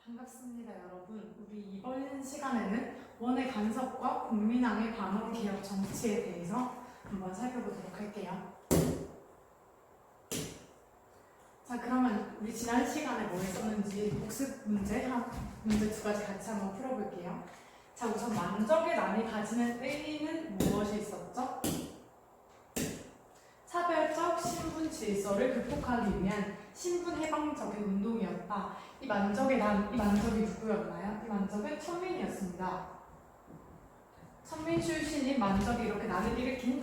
반갑습니다, 여러분. 우리 이번 시간에는 원의 간섭과 국민항의 반원 개혁 정치에 대해서 한번 살펴보도록 할게요. 자, 그러면 우리 지난 시간에 뭐 했었는지 복습 문제 두 가지 같이 한번 풀어볼게요. 자, 우선 만적의 난이 가지는 의미는 무엇이 있었죠? 차별적 신분 질서를 극복하기 위한 신분 해방적인 운동이었다. 이 만적이 누구였나요? 이 만적은 천민이었습니다. 천민 출신인 만적이 이렇게 난을 일으킨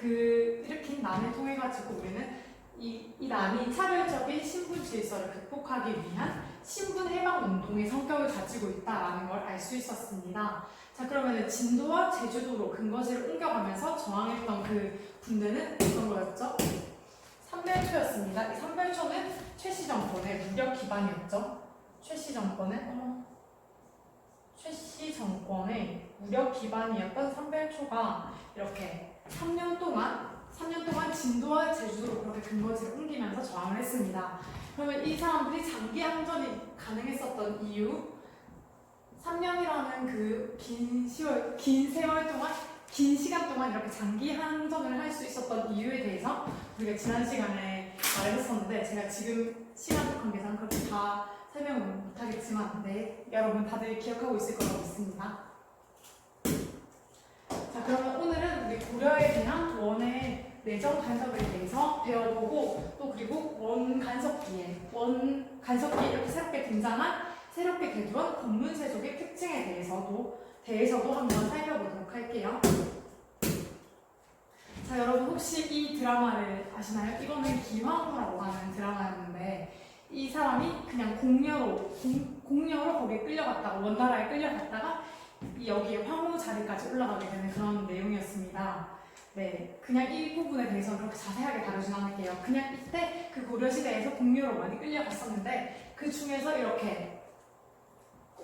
일으킨 난을 통해 가지고 우리는 이 난이 차별적인 신분 질서를 극복하기 위한 신분 해방 운동의 성격을 가지고 있다라는 걸 알 수 있었습니다. 자, 그러면 진도와 제주도로 근거지를 옮겨가면서 저항했던 그 군대는 어떤 거였죠? 삼별초였습니다. 이 삼별초는 최씨 정권의 무력 기반이었죠. 최씨 정권의 무력 기반이었던 삼별초가 이렇게 3년 동안 진도와 제주도로 그렇게 근거지를 옮기면서 저항을 했습니다. 그러면 이 사람들이 장기 항전이 가능했었던 이유, 3년이라는 그 긴 시간 동안 이렇게 장기 항전을 할 수 있었던 이유에 대해서 우리가 지난 시간에 말했었는데, 제가 지금 시간 관계상 그렇게 다 설명을 못하겠지만, 네, 여러분 다들 기억하고 있을 거라고 믿습니다. 자, 그러면 오늘은 우리 고려에 대한 원의 내정 간섭에 대해서 배워보고, 또 그리고 원 간섭기에 이렇게 새롭게 개조한 권문세족의 특징에 대해서도 한번 살펴보도록 할게요. 자, 여러분 혹시 이 드라마를 아시나요? 이거는 기황후라고 하는 드라마였는데, 이 사람이 그냥 공녀로 거기에 끌려갔다가, 원나라에 끌려갔다가 여기에 황후 자리까지 올라가게 되는 그런 내용이었습니다. 네, 그냥 이 부분에 대해서는 그렇게 자세하게 다루진 않을게요. 그냥 이때 그 고려시대에서 공녀로 많이 끌려갔었는데, 그 중에서 이렇게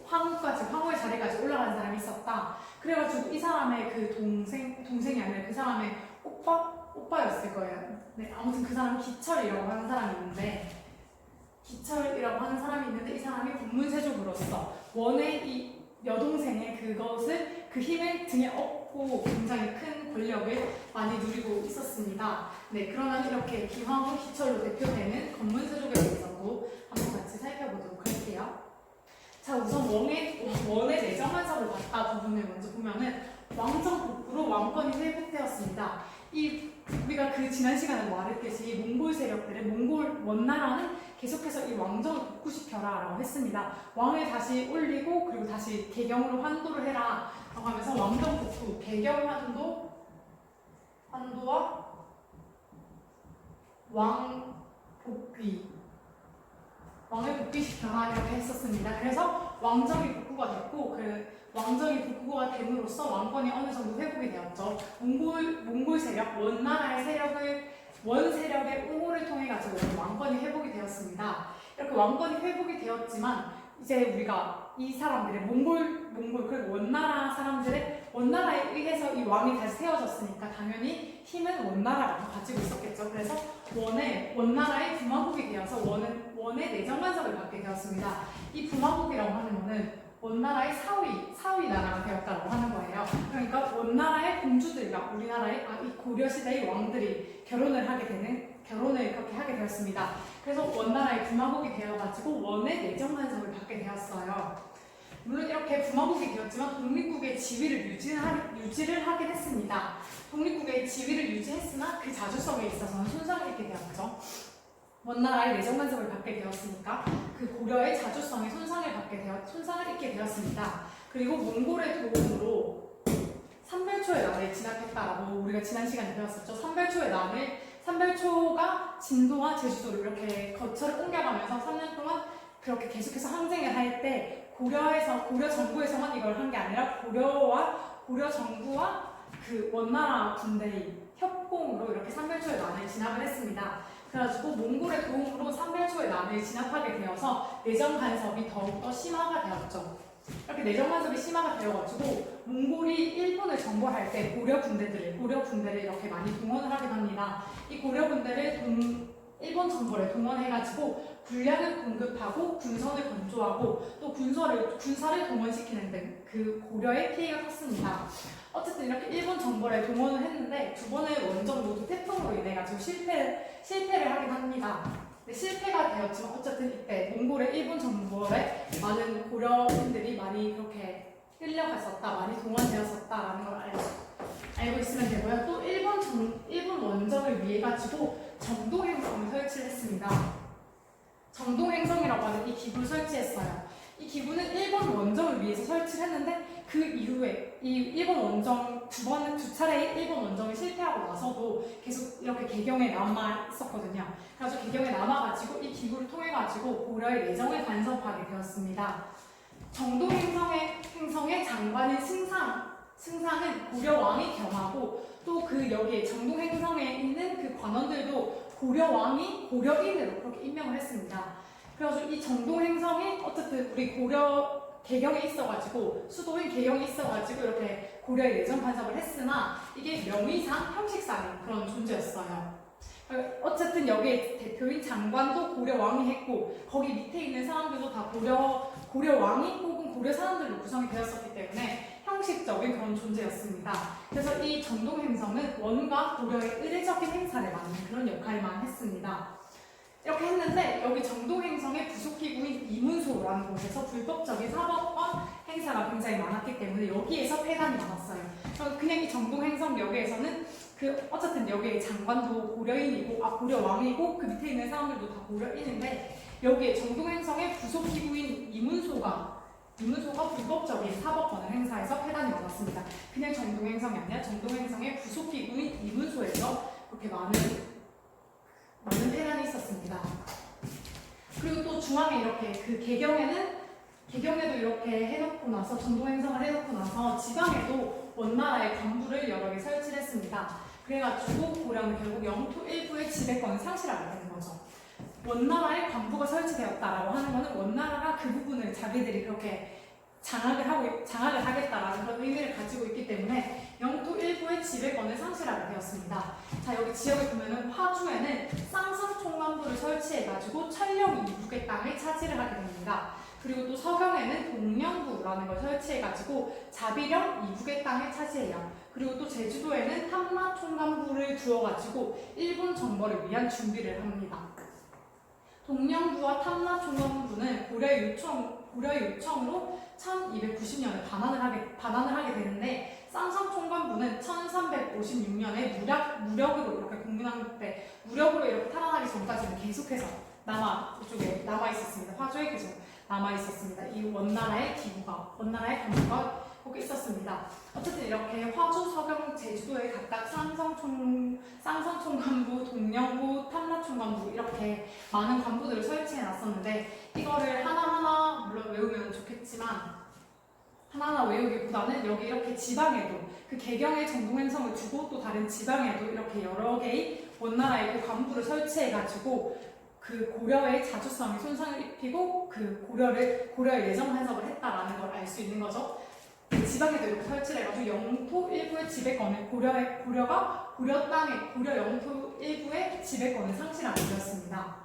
황후의 자리까지 올라간 사람이 있었다. 그래가지고 이 사람의 그 동생이 아니라 그 사람의 오빠였을 거예요. 네, 아무튼 그 사람이 기철이라고 하는 사람이 있는데, 이 사람이 권문세족으로서 원의 이 여동생의 그 힘을 등에 업고 굉장히 큰 권력을 많이 누리고 있었습니다. 네, 그러면 이렇게 기황후, 기철로 대표되는 권문세족에 대해서도 한번 같이 살펴보도록 할게요. 자, 우선 원의 내정 간섭을 받다 부분을 먼저 보면은 왕정 복구로 왕권이 회복되었습니다. 우리가 그 지난 시간에 말했듯이 몽골 세력들은 원나라는 계속해서 이 왕정을 복구시켜라 라고 했습니다. 왕을 다시 올리고 그리고 다시 개경으로 환도를 해라 라고 하면서 왕정 복구, 개경 환도와 왕을 복귀시켜라 이렇게 했었습니다. 그래서 왕정이 복구가 됐고, 왕정이 복구가 됨으로써 왕권이 어느 정도 회복이 되었죠. 몽골 세력, 원 세력의 옹호를 통해 가지고 왕권이 회복이 되었습니다. 이렇게 왕권이 회복이 되었지만 이제 우리가 이 사람들의 그리고 원나라에 의해서 이 왕이 다시 세워졌으니까 당연히 힘은 원나라가 가지고 있었겠죠. 그래서 원나라의 부마국이 되어서 원의 내정 간섭을 받게 되었습니다. 이 부마국이라고 하는 거는 원나라의 사위 나라가 되었다고 하는 거예요. 그러니까 원나라의 공주들과 우리나라의 이 고려시대의 왕들이 결혼을 그렇게 하게 되었습니다. 그래서 원나라의 부마국이 되어가지고 원의 내정 간섭을 받게 되었어요. 물론 이렇게 부마국이 되었지만 독립국의 지위를 유지를 하긴 했습니다. 독립국의 지위를 유지했으나 그 자주성에 있어서는 손상을 입게 되었죠. 원나라의 내정 간섭을 받게 되었으니까 그 고려의 자주성에 손상을 입게 되었습니다. 그리고 몽골의 도움으로 삼별초의 난을 진압했다라고 우리가 지난 시간에 배웠었죠. 삼별초가 진도와 제주도를 이렇게 거처를 옮겨가면서 3년 동안 그렇게 계속해서 항쟁을 할 때 고려 정부에서만 이걸 한 게 아니라 고려 정부와 그 원나라 군대의 협공으로 이렇게 삼별초의 난을 진압을 했습니다. 그래가지고 몽골의 도움으로 삼별초의 난을 진압하게 되어서 내정 간섭이 더욱더 심화가 되었죠. 이렇게 내정 간섭이 심화가 되어가지고 몽골이 일본을 정벌할 때 고려 군대를 이렇게 많이 동원을 하게 됩니다. 이 고려 군대를 일본 정벌에 동원해가지고 군량을 공급하고 군선을 건조하고 또 군사를 동원시키는 등 그 고려의 피해가 컸습니다. 어쨌든 이렇게 일본 정벌에 동원을 했는데 두 번의 원정 모두 태풍으로 인해 가지고 실패를 하긴 합니다. 근데 실패가 되었지만 어쨌든 이때 몽골의 일본 정벌에 많은 고려인들이 많이 그렇게 끌려갔었다, 많이 동원되었었다라는 걸 알고 있으면 되고요. 또 일본 원정을 위해 가지고 정동행성을 설치를 했습니다. 정동행성이라고 하는 이 기구를 설치했어요. 이 기구는 일본 원정을 위해서 설치를 했는데 그 이후에 이 일본 원정 두 차례의 일본 원정이 실패하고 나서도 계속 이렇게 개경에 남아 있었거든요. 그래서 개경에 남아가지고 이 기구를 통해 가지고 고려의 내정을 간섭하게 되었습니다. 정동행성의 장관인 승상은 고려 왕이 겸하고 또 그 여기에 정동행성에 있는 그 관원들도 고려 왕이 고려인으로 그렇게 임명을 했습니다. 그래가지고 이 정동행성이 어쨌든 우리 고려 개경에 있어가지고 수도인 개경에 있어가지고 이렇게 고려의 내정 간섭을 했으나 이게 명의상 형식상의 그런 존재였어요. 어쨌든 여기에 대표인 장관도 고려 왕이 했고 거기 밑에 있는 사람들도 다 고려 왕이 혹은 고려 사람들로 구성이 되었었기 때문에 형식적인 그런 존재였습니다. 그래서 이 정동행성은 원과 고려의 의례적인 행사를 맡는 그런 역할만 했습니다. 이렇게 했는데 여기 정동행성의 부속기구인 이문소라는 곳에서 불법적인 사법과 행사가 굉장히 많았기 때문에 여기에서 폐단이 많았어요. 그냥 이 정동행성 역에서는 어쨌든 여기에 장관도 고려 왕이고 그 밑에 있는 사람들도 다 고려인인데 여기에 정동행성의 부속기구인 이문소가 불법적인 사법권을 행사해서 폐단이 많았습니다. 그냥 정동행성이 아니라 정동행성의 부속기구인 이문소에서 그렇게 많은 폐단이 있었습니다. 그리고 또 중앙에 이렇게 그 개경에도 이렇게 해놓고 나서 정동행성을 해놓고 나서 지방에도 원나라의 관부를 여러 개 설치를 했습니다. 그래가지고 고려는 결국 영토 일부의 지배권을 상실하게 되는 거죠. 원나라의 관부가 설치되었다라고 하는 것은 원나라가 그 부분을 자기들이 그렇게 장악을 하겠다라는 그런 의미를 가지고 있기 때문에 영토 일부의 지배권을 상실하게 되었습니다. 자, 여기 지역을 보면은 화주에는 쌍성총관부를 설치해가지고 촬영 이북의 땅을 차지를 하게 됩니다. 그리고 또 서경에는 동령부라는 걸 설치해가지고 자비령 이북의 땅을 차지해요. 그리고 또 제주도에는 탐라총관부를 두어가지고 일본 정벌을 위한 준비를 합니다. 동령부와 탐라총관부는 고려의 요청으로 1290년에 반환을 하게 되는데 쌍성총관부는 1356년에 무력으로 이렇게 공민왕국 때 무력으로 이렇게 탈환하기 전까지는 계속해서 이쪽에 남아 있었습니다. 화조에 계속 남아 있었습니다. 이 원나라의 관부가 꼭 있었습니다. 어쨌든 이렇게 화주, 서경, 제주도에 각각 쌍성총관부, 동령부, 탐라총관부 이렇게 많은 관부들을 설치해 놨었는데 이거를 하나하나 물론 외우면 좋겠지만 하나하나 외우기보다는 여기 이렇게 지방에도 그 개경의 정동행성을 두고 또 다른 지방에도 이렇게 여러 개의 원나라의 그 관부를 설치해가지고 그 고려의 자주성에 손상을 입히고 그 고려의 내정 간섭을 했다라는 걸 알 수 있는 거죠. 지방에도 이렇게 설치를 해가지고 영토 일부의 지배권을 고려가 고려 영토 일부의 지배권을 상실하게 되었습니다.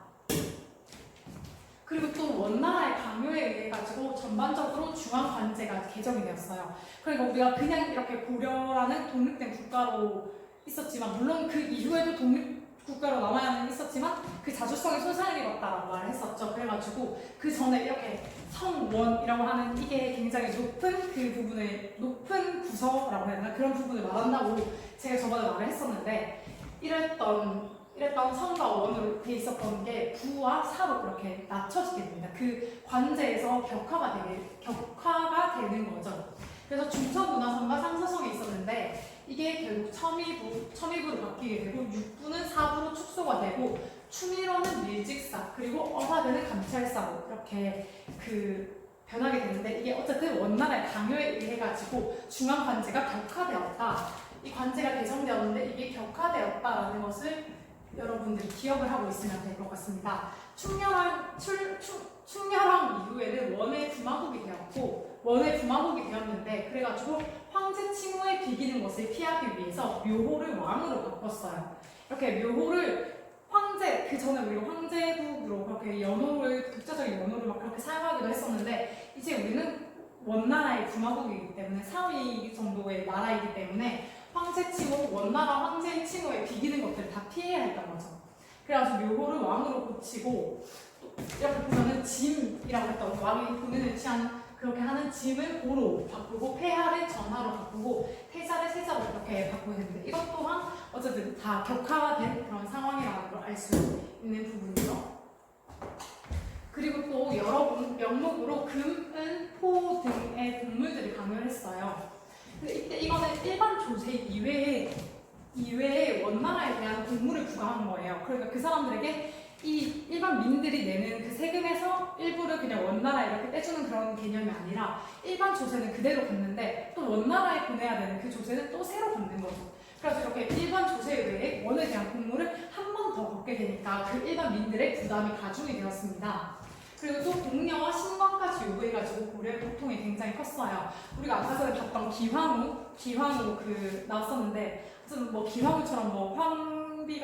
그리고 또 원나라의 강요에 의해 가지고 전반적으로 중앙 관제가 개정이 되었어요. 그러니까 우리가 그냥 이렇게 고려라는 독립된 국가로 있었지만 물론 그 이후에도 독립국가로 남아야는 있었지만 그 자주성에 손상을 입었다라고 말을 했었죠. 그래가지고 그 전에 이렇게 성원이라고 하는 이게 굉장히 높은 부서라고 해야 되나 그런 부분을 말한다고 제가 저번에 말을 했었는데 이랬던 성과 원으로 돼 있었던 게 부와 사로 그렇게 낮춰지게 됩니다. 그 관제에서 격화가 되는 거죠. 그래서 중서문화성과 상서성이 있었는데 이게 결국 첨의부로 바뀌게 되고 육부는 사부로 축소가 되고 추미로는 밀직사 그리고 어사대는 감찰사로 이렇게 변하게 되는데 이게 어쨌든 원나라의 강요에 의해 가지고 중앙 관제가 격화되었다. 이 관제가 개정되었는데 이게 격화되었다라는 것을 여러분들이 기억을 하고 있으면 될 것 같습니다. 충렬왕 이후에는 원의 부마국이 되었는데 그래가지고 황제 칭호에 비기는 것을 피하기 위해서 묘호를 왕으로 바꿨어요. 이렇게 묘호를 황제, 그 전에 우리가 황제국으로 그렇게 연호를, 독자적인 연호를 막 그렇게 사용하기도 했었는데, 이제 우리는 원나라의 군화국이기 때문에 4위 정도의 나라이기 때문에 황제 칭호, 원나라 황제 칭호에 비기는 것들을 다 피해야 했던 거죠. 그래가지고 묘호를 왕으로 고치고, 또 이렇게 보면은 짐이라고 했던 왕이 본인을 취한 그렇게 하는 짐을 고로 바꾸고, 폐하를 전하로 바꾸고, 태자를 세자로 이렇게 바꾸게 되는데, 이것 또한 어쨌든 다 격화된 그런 상황이라는 걸 알 수 있는 부분이죠. 그리고 또 여러 명목으로 금, 은, 포 등의 곡물들이 강요했어요. 근데 이때 이거는 일반 조세 이외에 원나라에 대한 곡물을 부과한 거예요. 그러니까 그 사람들에게 이 일반 민들이 내는 그 세금에서 일부를 그냥 원나라에 이렇게 떼주는 그런 개념이 아니라 일반 조세는 그대로 걷는데 또 원나라에 보내야 되는 그 조세는 또 새로 걷는 거죠. 그래서 이렇게 일반 조세 외에 원에 대한 곡물을 한 번 더 걷게 되니까 그 일반 민들의 부담이 가중이 되었습니다. 그리고 또 공려와 신관까지 요구해가지고 고려의 고통이 굉장히 컸어요. 우리가 아까 전에 봤던 기황후 그 나왔었는데 좀 뭐 기황후처럼 뭐 황비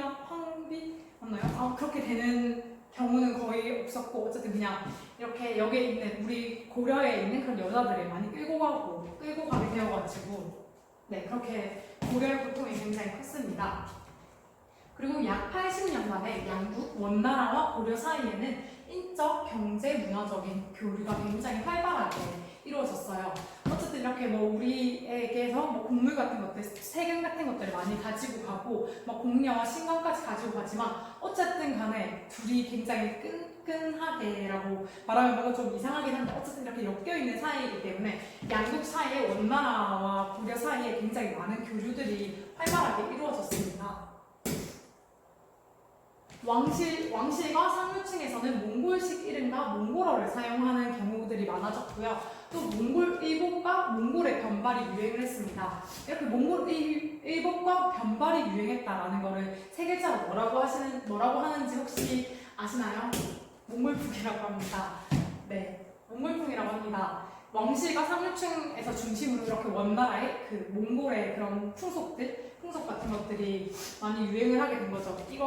맞나요? 그렇게 되는 경우는 거의 없었고 어쨌든 그냥 이렇게 여기에 있는 우리 고려에 있는 그런 여자들을 많이 끌고 가게 되어가지고 네 그렇게 고려의 고통이 굉장히 컸습니다. 그리고 약 80년 만에 양국 원나라와 고려 사이에는 인적, 경제, 문화적인 교류가 굉장히 활발하게 이루어졌어요. 어쨌든 이렇게 뭐 우리에게서 뭐 곡물 같은 것들, 세금 같은 것들을 많이 가지고 가고, 막 공려와 신관까지 가지고 가지만 어쨌든 간에 둘이 굉장히 끈끈하게라고 말하면 뭔가 좀 이상하긴 한데 어쨌든 이렇게 엮여 있는 사이이기 때문에 양국 사이에 원나라와 고려 사이에 굉장히 많은 교류들이 활발하게 이루어졌습니다. 왕실과 상류층에서는 몽골식 이름과 몽골어를 사용하는 경우들이 많아졌고요. 또 몽골 일복과 몽골의 변발이 유행을 했습니다. 이렇게 몽골 일복과 변발이 유행했다라는 거를 세 글자로 뭐라고 하는지 혹시 아시나요? 몽골풍이라고 합니다. 네, 몽골풍이라고 합니다. 왕실과 상류층에서 중심으로 이렇게 원나라의 그 몽골의 그런 풍속 같은 것들이 많이 유행을 하게 된 거죠. 이게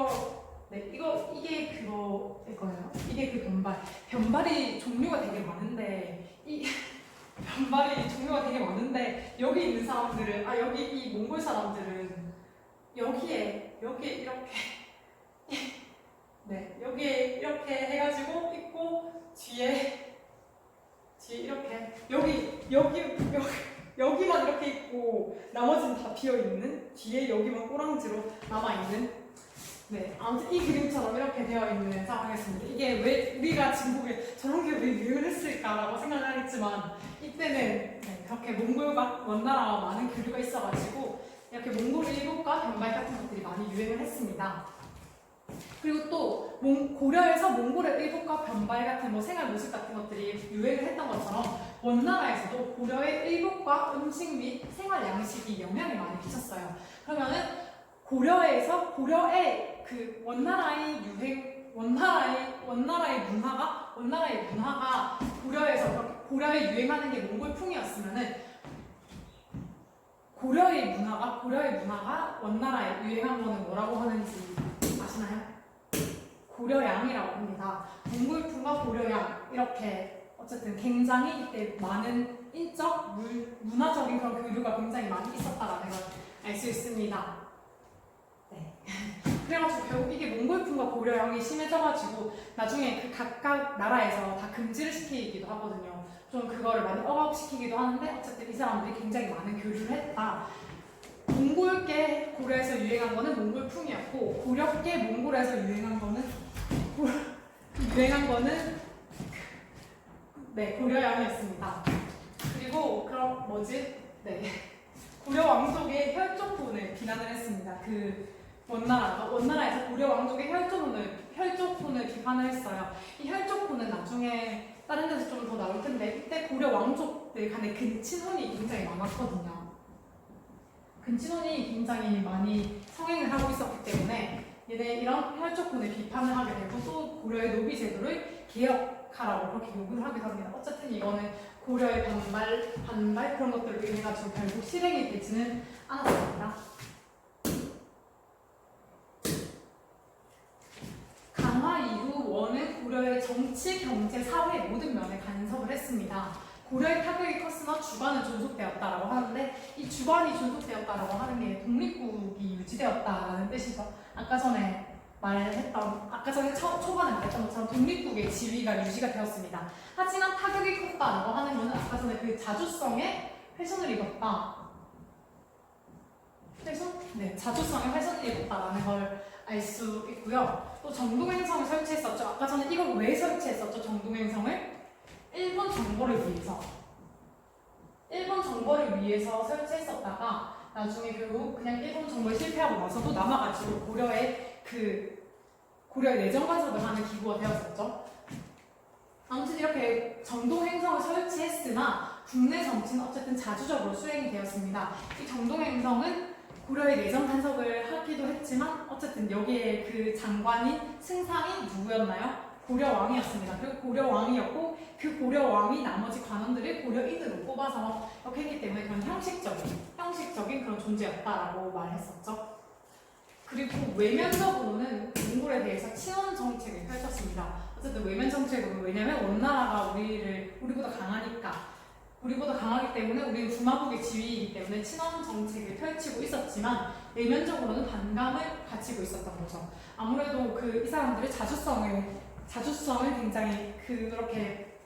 그거일 거예요. 이게 그 변발이 종류가 되게 많은데 여기 있는 사람들은 여기 이 몽골 사람들은 여기에 이렇게 네 여기에 이렇게 해가지고 있고 뒤에 이렇게 여기만 이렇게 있고 나머지는 다 비어 있는 뒤에 여기만 꼬랑지로 남아 있는. 네, 아무튼 이 그림처럼 이렇게 되어 있는 상황이었습니다. 이게 왜 우리가 지금 보기에 저런 게 왜 유행을 했을까라고 생각을 하겠지만 이때는 네, 그렇게 몽골과 원나라와 많은 교류가 있어가지고 이렇게 몽골 일복과 변발 같은 것들이 많이 유행을 했습니다. 그리고 또 고려에서 몽골의 일복과 변발 같은 뭐 생활 모습 같은 것들이 유행을 했던 것처럼 원나라에서도 고려의 일복과 음식 및 생활 양식이 영향을 많이 미쳤어요. 그러면은 고려의 그 원나라의 문화가 고려에 유행하는 게 몽골풍이었으면은 고려의 문화가 원나라에 유행한 거는 뭐라고 하는지 아시나요? 고려양이라고 합니다. 몽골풍과 고려양 이렇게 어쨌든 굉장히 이때 많은 인적, 문화적인 그런 교류가 굉장히 많이 있었다라는 걸 알 수 있습니다. 네. 그래가지고 결국 이게 몽골풍과 고려양이 심해져가지고 나중에 그 각각 나라에서 다 금지를 시키기도 하거든요. 좀 그거를 많이 억압시키기도 하는데 어쨌든 이 사람들이 굉장히 많은 교류를 했다. 몽골계 고려에서 유행한 거는 몽골풍이었고 고려계 몽골에서 유행한 거는 네 고려양이었습니다. 그리고 그럼 네 고려 왕족의 혈족혼을 비난을 했습니다. 그 원나라에서 고려 왕족의 혈족혼을 비판을 했어요. 이 혈족혼은 나중에 다른 데서 좀 더 나올 텐데 이때 고려 왕족들 간의 근친혼이 굉장히 많았거든요. 근친혼이 굉장히 많이 성행을 하고 있었기 때문에 얘네 이런 혈족혼을 비판을 하게 되고 또 고려의 노비 제도를 개혁하라고 그렇게 요구를 하기도 합니다. 어쨌든 이거는 고려의 반발 그런 것들을 인해 가지고 결국 실행이 되지는 않았습니다. 정치, 경제, 사회 모든 면에 간섭을 했습니다. 고려의 타격이 컸으나 주관은 존속되었다라고 하는데 이 주관이 존속되었다라고 하는 게 독립국이 유지되었다라는 뜻이죠. 아까 전에 초반에 말했던 것처럼 독립국의 지위가 유지가 되었습니다. 하지만 타격이 컸다라고 하는 것은 아까 전에 그 자주성에 훼손을 입었다. 자주성에 훼손을 입었다라는 걸 알 수 있고요. 또 정동행성을 설치했었죠. 아까 전에 이걸 왜 설치했었죠? 정동행성을 일본 정보를 위해서 설치했었다가 나중에 결국 그냥 일본 정보에 실패하고 나서도 남아가지고 고려의 내정 간섭을 하는 기구가 되었었죠. 아무튼 이렇게 정동행성을 설치했으나 국내 정치는 어쨌든 자주적으로 수행이 되었습니다. 이 정동행성은 고려의 내정 간섭을 하기도 했지만 어쨌든 여기에 그 장관인 승상이 누구였나요? 고려왕이었습니다. 그리고 고려왕이었고 그 고려왕이 나머지 관원들을 고려인으로 뽑아서 이렇게 했기 때문에 그런 형식적인 그런 존재였다라고 말했었죠. 그리고 외면적으로는 몽골에 대해서 친원 정책을 펼쳤습니다. 어쨌든 외면 정책으로 왜냐면 원나라가 우리보다 강하기 때문에 우리는 주마국의 지위이기 때문에 친원 정책을 펼치고 있었지만 내면적으로는 반감을 가지고 있었던 거죠. 아무래도 이 사람들의 자주성을 굉장히 그렇게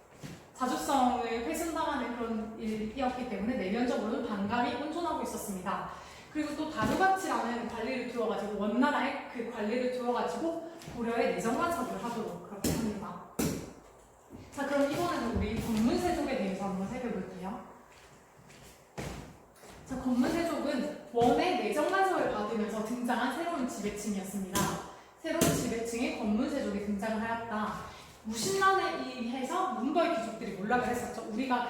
자주성을 훼손당하는 그런 일이었기 때문에 내면적으로는 반감이 온존하고 있었습니다. 그리고 또 다루가치라는 관리를 두어가지고 원나라의 그 관리를 두어가지고 고려의 내정 간섭을 하도록 그렇게 합니다. 자, 그럼 이번에는 우리 권문세족에 대해서 한번 살펴볼게요. 자, 권문세족은 원의 내정 간섭을 받으면서 등장한 새로운 지배층이었습니다. 새로운 지배층의 권문세족이 등장을 하였다. 무신란에 의해서 문벌 귀족들이 몰락을 했었죠. 우리가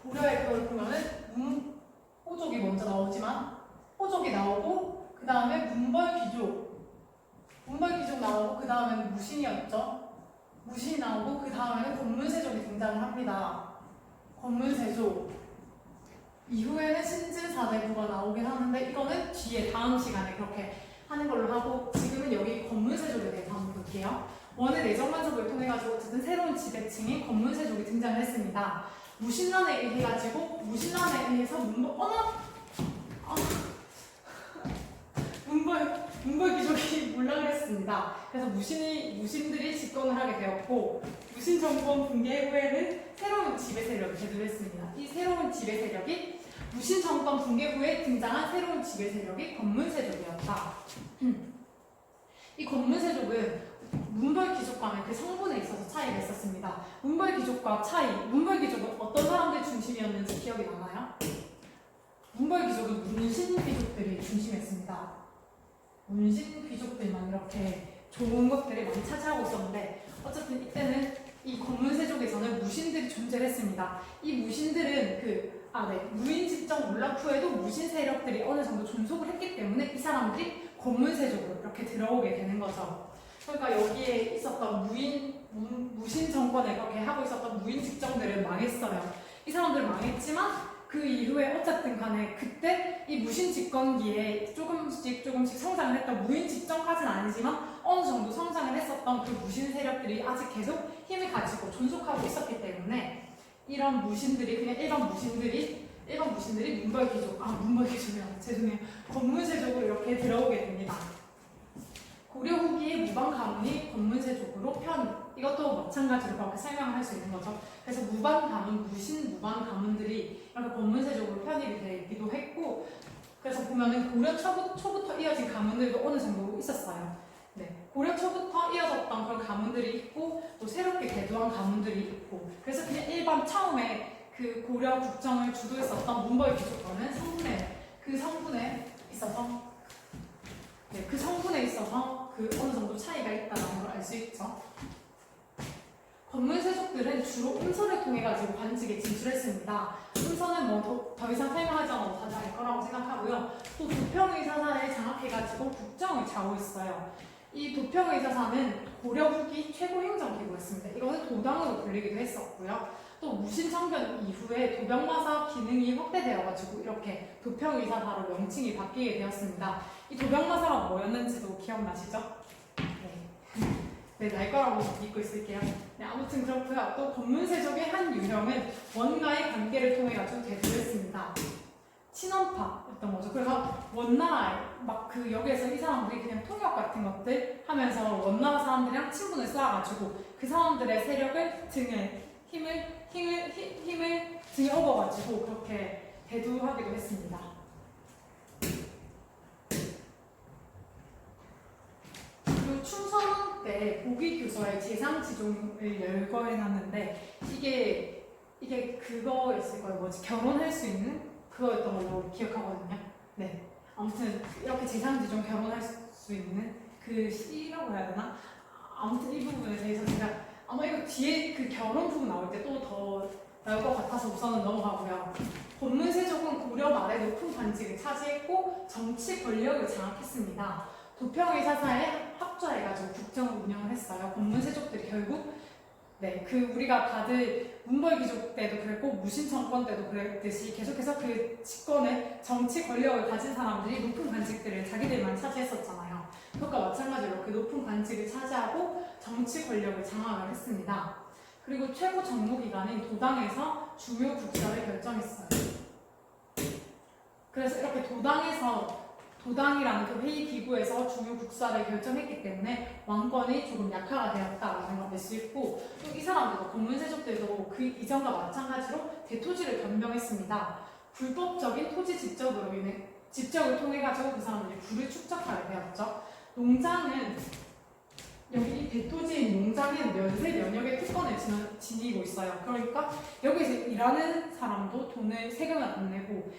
고려의 그걸 보면은 호족이 먼저 나오지만 호족이 나오고 그 다음에 문벌 귀족 나오고 그 다음에는 무신이었죠. 무신이 나오고 그 다음에는 권문세족이 등장을 합니다. 권문세족 이후에는 신진사대부가 나오긴 하는데 이거는 뒤에 다음 시간에 그렇게 하는 걸로 하고 지금은 여기 권문세족에 대해서 한번 볼게요. 원의 내정 간섭을 통해 가지고 어쨌든 새로운 지배층인 권문세족이 등장을 했습니다. 무신란에 의해서 문벌 귀족이 몰락을 했습니다. 그래서 무신들이 집권을 하게 되었고 무신 정권 붕괴 후에는 새로운 지배 세력이 대두했습니다. 이 새로운 지배 세력이 무신 정권 붕괴 후에 등장한 새로운 지배 세력이 권문세족이었다. 이 권문세족은 문벌 귀족과는 그 성분에 있어서 차이가 있었습니다. 문벌 귀족은 어떤 사람들 중심이었는지 기억이 나나요? 문벌 귀족은 문신 귀족들이 중심이었습니다. 문신 귀족들만 이렇게 좋은 것들을 많이 차지하고 있었는데 어쨌든 이때는 이 권문세족에서는 무신들이 존재를 했습니다. 이 무신들은 무인 집정 몰락 후에도 무신 세력들이 어느 정도 존속을 했기 때문에 이 사람들이 권문세족으로 이렇게 들어오게 되는 거죠. 그러니까 여기에 있었던 무신 정권에 그렇게 하고 있었던 무인 집정들은 망했어요. 이 사람들은 망했지만 그 이후에 어쨌든 간에 그때 이 무신 집권기에 조금씩 성장을 했던 무인 집정까지는 아니지만 어느 정도 성장을 했었던 그 무신 세력들이 아직 계속 힘을 가지고 존속하고 있었기 때문에 이런 무신들이 그냥 일반 무신들이 권문세족으로 이렇게 들어오게 됩니다. 고려 후기에 무방 가문이 권문세족으로 이것도 마찬가지로 그렇게 설명을 할 수 있는 거죠. 그래서 무신 무방 가문들이 이렇게 권문세족으로 편입이 되기도 했고, 그래서 보면은 고려 초부터 이어진 가문들도 어느 정도 있었어요. 고려 초부터 이어졌던 그런 가문들이 있고, 또 새롭게 대두한 가문들이 있고, 그래서 그냥 일반 처음에 그 고려 국정을 주도했었던 문벌 귀족과는 그 성분에 있어서 어느 정도 차이가 있다는 걸 알 수 있죠. 권문세족들은 주로 음서를 통해 가지고 관직에 진출했습니다. 음서는 더 이상 설명하지 않아도 다들 알 거라고 생각하고요. 또 도평의사사를 장악해 가지고 국정을 좌우했어요. 이 도평의사사는 고려 후기 최고 행정기구였습니다. 이거는 도당으로 불리기도 했었고요. 또 무신청변 이후에 도병마사 기능이 확대되어 가지고 이렇게 도평의사사로 명칭이 바뀌게 되었습니다. 이 도병마사가 뭐였는지도 기억나시죠? 네, 날 거라고 믿고 있을게요. 네, 아무튼 그렇고요. 또 권문세족의 한 유형은 원과의 관계를 통해 가지고 대두했습니다. 친원파였던 거죠. 그래서 원나라에 막 그 여기에서 이 사람들이 그냥 통역 같은 것들 하면서 원나라 사람들이랑 친분을 쌓아가지고 그 사람들의 세력을 힘을 등에 업어가지고 그렇게 대두하기도 했습니다. 그리고 충성 때 고기교서의 재상지종을 열거해놨는데 이게 그거였을 거예요. 뭐지? 결혼할 수 있는 그거였던 걸로 기억하거든요. 네. 아무튼 이렇게 재상지종 결혼할 수 있는 그 시라고 해야 되나? 아무튼 이 부분에 대해서 제가 아마 이거 뒤에 그 결혼 부분 나올 때 또 더 나올 것 같아서 우선은 넘어가고요. 권문세족은 고려 말에 높은 관직을 차지했고 정치 권력을 장악했습니다. 도평의 사사에 합조해가지고 국정을 운영을 했어요. 권문세족들이 결국 네, 그 우리가 다들 문벌귀족 때도 그랬고 무신정권 때도 그랬듯이 계속해서 그 집권의 정치 권력을 가진 사람들이 높은 관직들을 자기들만 차지했었잖아요. 그것과 마찬가지로 그 높은 관직을 차지하고 정치 권력을 장악을 했습니다. 그리고 최고 정무기관인 도당에서 중요 국사를 결정했어요. 그래서 이렇게 도당이라는 그 회의 기구에서 중요 국사를 결정했기 때문에 왕권이 조금 약화가 되었다라는 걸 알 수 있고, 또 이 사람들도 권문세족들도 그 이전과 마찬가지로 대토지를 변경했습니다. 불법적인 토지 집적을 통해 가지고 그 사람들이 부를 축적하게 되었죠. 농장은 여기 이 대토지인 농장은 면세 면역의 특권을 지니고 있어요. 그러니까 여기서 일하는 사람도 세금을 안 내고,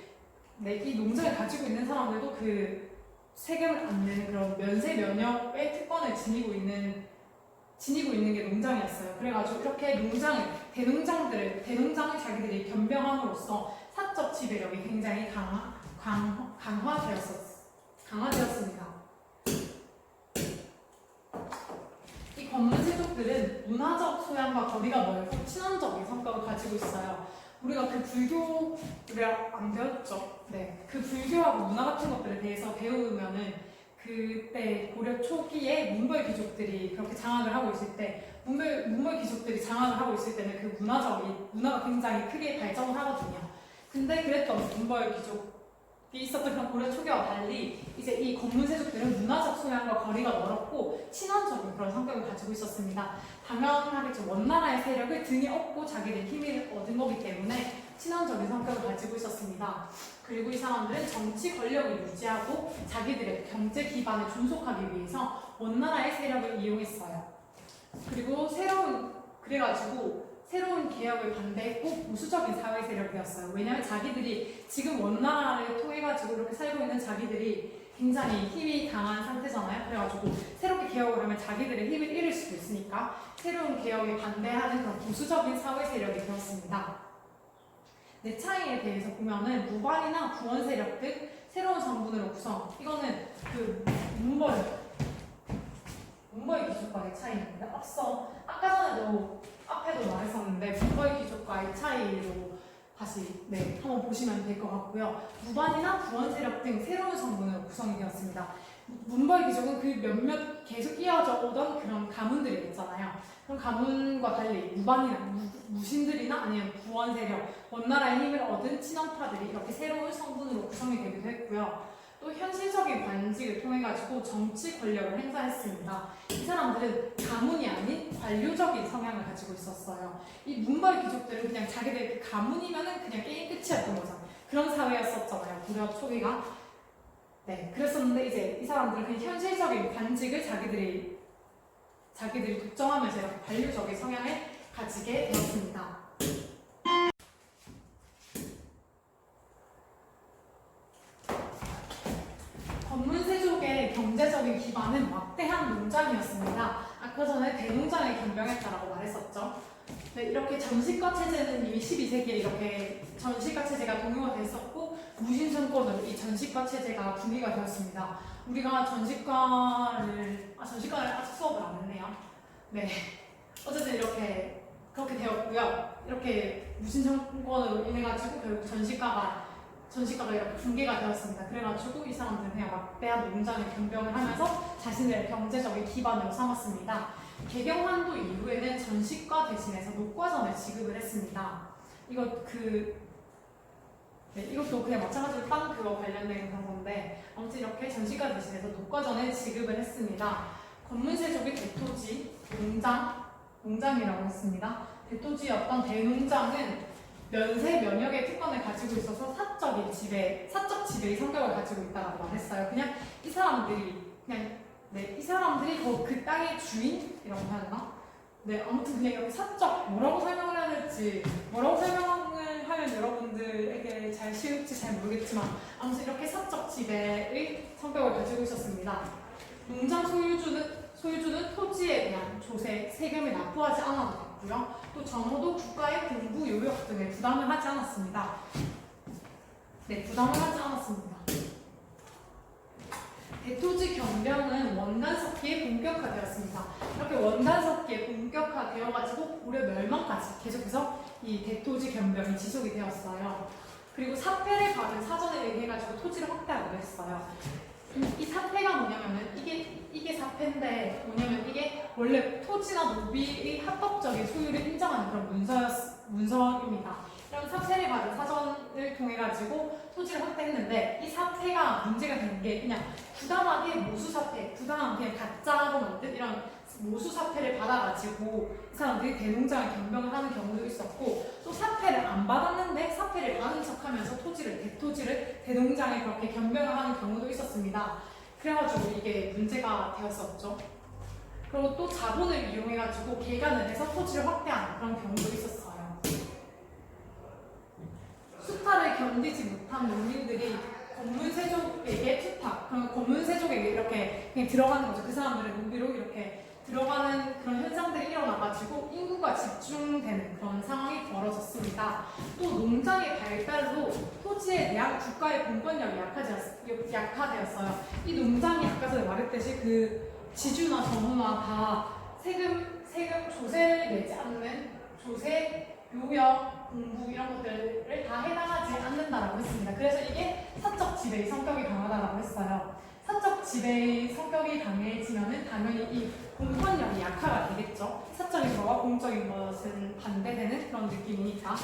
네, 이 농장을 가지고 있는 사람들도 그 세금을 안 내는 그런 면세 면역의 특권을 지니고 있는 게 농장이었어요. 그래가지고 이렇게 대농장을 자기들이 변경함으로써 사적 지배력이 굉장히 강화되었습니다. 이 권문세족들은 문화적 소양과 거리가 멀고 친원적인 성격을 가지고 있어요. 우리가 그 불교를 안 배웠죠. 네, 그 불교하고 문화 같은 것들에 대해서 배우면은 그때 고려 초기에 문벌 귀족들이 그렇게 장악을 하고 있을 때 문벌 귀족들이 장악을 하고 있을 때는 그 문화가 굉장히 크게 발전을 하거든요. 근데 그랬던 문벌 귀족이 있었던 그런 고려 초기와 달리 이제 이 권문세족들은 문화적 소양과 거리가 멀었고 친원적인 그런 성격을 가지고 있었습니다. 당연하겠죠. 원나라의 세력을 등에 업고 자기들 힘을 얻은 거기 때문에 친원적인 성격을 가지고 있었습니다. 그리고 이 사람들은 정치 권력을 유지하고 자기들의 경제 기반을 존속하기 위해서 원나라의 세력을 이용했어요. 그리고 새로운 개혁을 반대했고 보수적인 사회 세력이었어요. 왜냐하면 자기들이 지금 원나라를 통해가지고 이렇게 살고 있는 자기들이 굉장히 힘이 강한 상태잖아요. 그래가지고 새롭게 개혁을 하면 자기들의 힘을 잃을 수도 있으니까 새로운 개혁에 반대하는 그런 보수적인 사회 세력이 되었습니다. 네, 차이에 대해서 보면은 무반이나 구원 세력 등 새로운 성분으로 구성. 이거는 그 문벌 귀족과의 차이입니다. 앞에도 말했었는데 문벌 귀족과의 차이로 다시 한번 보시면 될 것 같고요. 무반이나 구원 세력 등 새로운 성분으로 구성이 되었습니다. 문벌 귀족은 그 몇몇 계속 이어져 오던 그런 가문들이 있잖아요. 그런 가문과 달리 무신들이나 아니면 구원 세력, 원나라의 힘을 얻은 친원파들이 이렇게 새로운 성분으로 구성이 되기도 했고요. 또 현실적인 관직을 통해 가지고 정치 권력을 행사했습니다. 이 사람들은 가문이 아닌 관료적인 성향을 가지고 있었어요. 이 문벌 귀족들은 그냥 자기들 그 가문이면은 그냥 게임 끝이었던 거죠. 그런 사회였었잖아요. 고려 초기가. 네, 그랬었는데 이제 이 사람들은 그 현실적인 관직을 자기들이 독점하면서 이렇게 관료적인 성향을 가지게 되었습니다. 권문세족의 경제적인 기반은 막대한 농장이었습니다. 아까 전에 대농장을 변경했다라고 말했었죠. 네, 이렇게 전시가 체제는 이미 12세기에 이렇게 전시가 체제가 동요가 됐었고 무신정권으로 이 전시가 체제가 분리가 되었습니다. 우리가 전시과를 아직 수업을 안 했네요. 네, 어쨌든 그렇게 되었고요. 이렇게 무신정권으로 인해 가지고 결국 전시과가 이렇게 붕괴가 되었습니다. 그래가지고 이 사람들은 그냥 막대한 농장을 변경을 하면서 자신의 경제적인 기반으로 삼았습니다. 개경환도 이후에는 전시과 대신해서 녹과전을 지급을 했습니다. 이것도 그냥 마찬가지로 땅 그거 관련된 그런 건데 아무튼 이렇게 전시과 대신해서 녹과전을 지급을 했습니다. 권문세족의 대토지, 농장이라고 했습니다. 대토지였던 대농장은 면세 면역의 특권을 가지고 있어서 사적 지배의 성격을 가지고 있다고 말했어요. 그냥 이 사람들이 그 땅의 주인이라고 해야 되나? 네, 아무튼 그냥 이렇게 사적 뭐라고 설명을 해야 될지 뭐라고 설명을 하면 여러분들에게 잘 쉬울지 잘 모르겠지만 아무튼 이렇게 사적 지배의 성격을 가지고 있었습니다. 농장 소유주는 토지에 대한 조세, 세금을 납부하지 않아도 됐고요. 또 정호도 국가의 공부, 요역 등을 부담을 하지 않았습니다. 네, 부담을 하지 않았습니다. 대토지 경병은 원단석기에 본격화되었습니다. 이렇게 원단석기에 본격화되어가지고 고려 멸망까지 계속해서 이 대토지 경병이 지속이 되었어요. 그리고 사패를 받은 사전에 의해가지고 토지를 확대하기도 했어요. 이 사패가 뭐냐면은 이게 사패인데 뭐냐면 이게 원래 토지나 노비의 합법적인 소유를 인정하는 그런 문서입니다. 그럼 사패를 받은 사전을 통해 가지고 토지를 확대했는데 이 사패가 문제가 되는 게 그냥 부당하게 모수사패, 부당한 그냥 가짜로 만든 이런 모수사패를 받아가지고 이 사람들이 대농장을 경병을 하는 경우도 있었고 또 사패를 안 받았는데 사패를 받은 척하면서 대토지를 대농장에 그렇게 경병을 하는 경우도 있었습니다. 그래가지고 이게 문제가 되었었죠. 그리고 또 자본을 이용해가지고 개간을 해서 토지를 확대하는 그런 경우도 있었어요. 수탈을 견디지 못한 농민들이 권문세족에게 투탁, 그럼 권문세족에게 이렇게 그냥 들어가는 거죠. 그 사람들의 노비로 이렇게 들어가는 그런 현상들이 일어나가지고 인구가 집중되는 그런 상황이 벌어졌습니다. 또 농장의 발달로 토지에 대한 국가의 공권력이 약화되었어요. 이 농장이 아까 전에 말했듯이 그 지주나 전후나 다 세금 조세를 내지 않는 조세, 요역, 공부 이런 것들을 다 해당하지 않는다라고 했습니다. 그래서 이게 사적 지배의 성격이 강하다라고 했어요. 사적 지배의 성격이 강해지면은 당연히 이 공권력이 약화가 되겠죠. 사적인 것과 공적인 것은 반대되는 그런 느낌이니까.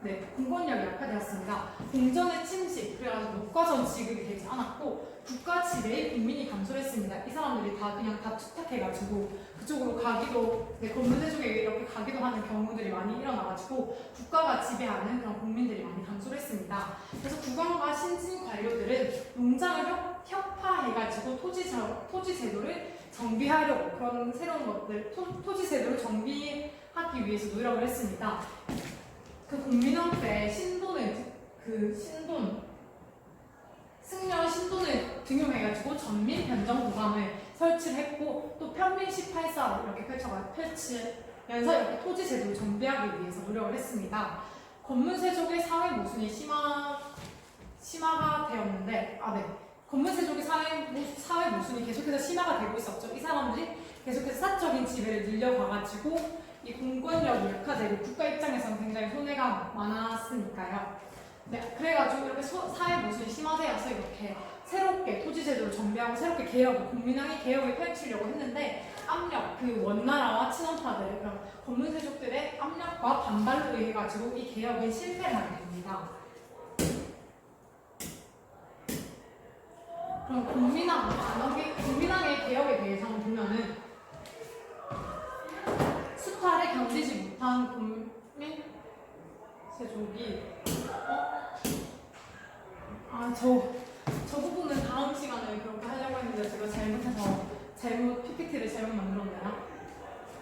네, 공권력이 약화되었습니다. 공전의 침식, 그래가지고 녹과전 지급이 되지 않았고 국가 지배의 국민이 감소했습니다. 이 사람들이 그냥 다 투탁해가지고 그쪽으로 가기도, 권문세족에 이렇게 가기도 하는 경우들이 많이 일어나가지고 국가가 지배하는 그런 국민들이 많이 감소했습니다. 그래서 국왕과 신진 관료들은 농장을 협파해가지고 토지 제도를 정비하려고 그런 새로운 것들, 토지 제도를 정비하기 위해서 노력을 했습니다. 그 공민왕 때 승려 신돈을 등용해가지고 전민 변정도감을 설치를 했고 또 편민 18사로 이렇게 펼치면서 이렇게 토지 제도를 정비하기 위해서 노력을 했습니다. 권문세족의 사회 모순이 심화가 되었는데, 권문세족의 사회 모순이 계속해서 심화가 되고 있었죠. 이 사람들이 계속해서 사적인 지배를 늘려가가지고 이 공권력이 약화되고 국가 입장에서는 굉장히 손해가 많았으니까요. 네, 그래가지고 이렇게 사회 모순이 심화되어서 이렇게 새롭게 토지 제도를 정비하고 새롭게 국민왕이 개혁을 펼치려고 했는데 그 원나라와 친원파들의 그런 권문세족들의 압력과 반발로 의해 가지고 이 개혁은 실패를 하게 됩니다. 그럼 국민왕의 개혁에 대해서 한번 보면은 수탈을 견디지 못한 권문세족이 저 부분은 다음 시간에 그렇게 하려고 했는데 제가 PPT를 잘못 만들었나요?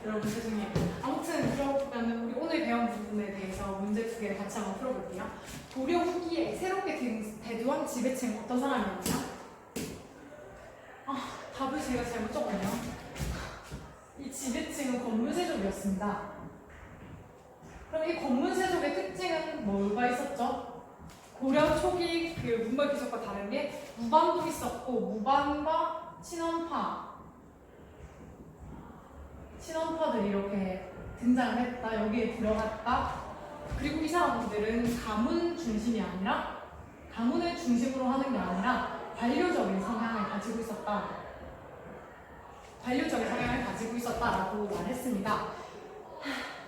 여러분 죄송해요. 아무튼 그러면 우리 오늘 배운 부분에 대해서 문제 2개를 같이 한번 풀어볼게요. 고려 후기에 새롭게 대두한 지배층은 어떤 사람이었냐? 답을 제가 잘못 적었네요. 이 지배층은 권문세족이었습니다. 그럼 이 권문세족의 특징은 뭐가 있었죠? 고려 초기 그 문벌 기속과 다른 게 무반도 있었고 무반과 친원파들이 이렇게 등장을 했다. 여기에 들어갔다. 그리고 이 사람들은 가문을 중심으로 하는 게 아니라 관료적인 성향을 가지고 있었다. 반려적인 성향을 가지고 있었다라고 말했습니다.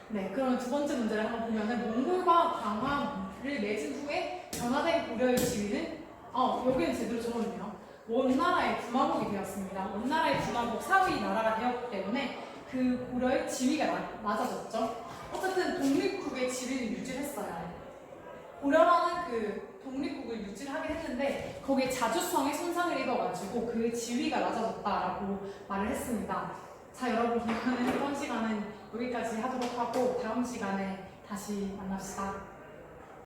네, 그럼 두 번째 문제를 한번 보면은 몽골과 강화를 맺은 후에 변화된 고려의 지위는 여기는 제대로 적었네요. 원나라의 군화국이 되었습니다. 원나라의 군화국 사위 나라가 되었기 때문에 그 고려의 지위가 낮아졌죠. 어쨌든 독립국의 지위는 유지했어요. 고려라는 그 독립국을 유지하긴 했는데 거기에 자주성에 손상을 입어가지고 그 지위가 낮아졌다라고 말을 했습니다. 자, 여러분, 그러면 이번 시간은 여기까지 하도록 하고 다음 시간에 다시 만납시다.